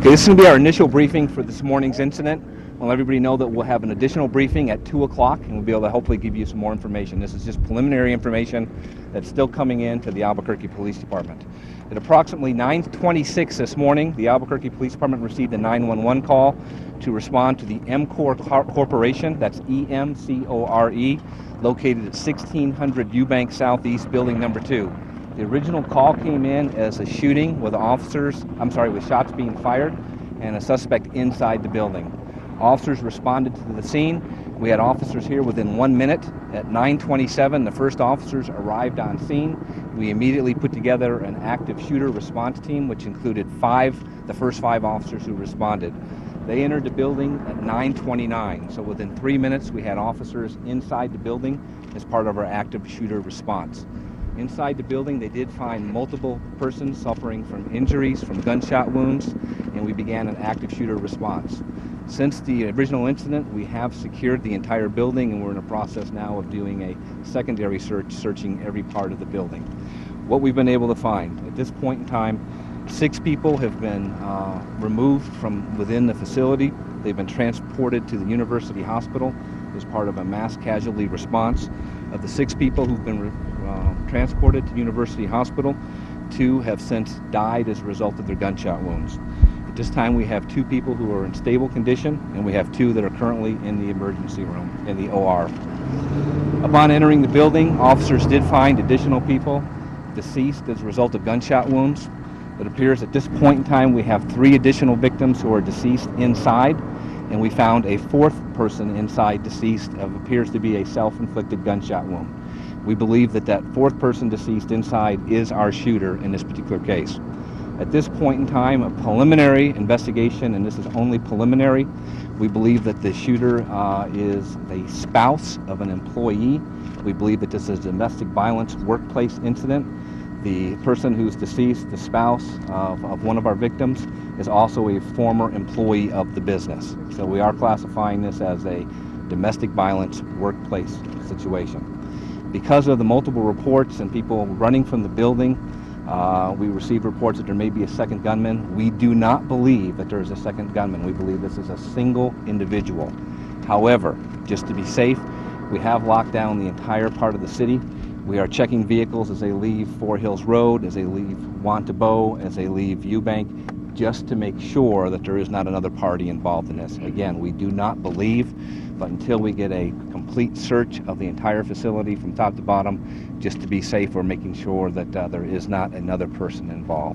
Okay, this is going to be our initial briefing for this morning's incident. I'll let everybody know that we'll have an additional briefing at 2 o'clock, and we'll be able to hopefully give you some more information. This is just preliminary information that's still coming in to the Albuquerque Police Department. At approximately 9:26 this morning, the Albuquerque Police Department received a 911 call to respond to the EMCORE Corporation, that's EMCORE, located at 1600 Eubank Southeast, building number 2. The original call came in as a shooting with with shots being fired and a suspect inside the building. Officers responded to the scene. We had officers here within 1 minute. At 9:27, the first officers arrived on scene. We immediately put together an active shooter response team, which included the first five officers who responded. They entered the building at 9:29, so within 3 minutes we had officers inside the building as part of our active shooter response. Inside the building, they did find multiple persons suffering from injuries, from gunshot wounds, and we began an active shooter response. Since the original incident, we have secured the entire building, and we're in a process now of doing a secondary search, searching every part of the building. What we've been able to find, at this point in time, 6 people have been removed from within the facility. They've been transported to the University Hospital as part of a mass casualty response. Of the 6 people who've been transported to University Hospital, 2 have since died as a result of their gunshot wounds. At this time, we have 2 people who are in stable condition, and we have 2 that are currently in the emergency room, in the OR. Upon entering the building, officers did find additional people deceased as a result of gunshot wounds. It appears at this point in time we have 3 additional victims who are deceased inside, and we found a 4th person inside deceased of appears to be a self-inflicted gunshot wound. We believe that 4th person deceased inside is our shooter in this particular case. At this point in time, a preliminary investigation, and this is only preliminary, we believe that the shooter is the spouse of an employee. We believe that this is a domestic violence workplace incident. The person who's deceased, the spouse of one of our victims, is also a former employee of the business. So we are classifying this as a domestic violence workplace situation. Because of the multiple reports and people running from the building, we received reports that there may be a second gunman. We do not believe that there is a second gunman. We believe this is a single individual. However, just to be safe, we have locked down the entire part of the city. We are checking vehicles as they leave Four Hills Road, as they leave Wantabo, as they leave Eubank, just to make sure that there is not another party involved in this. Again, we do not believe, but until we get a complete search of the entire facility from top to bottom, just to be safe, we're making sure that there is not another person involved.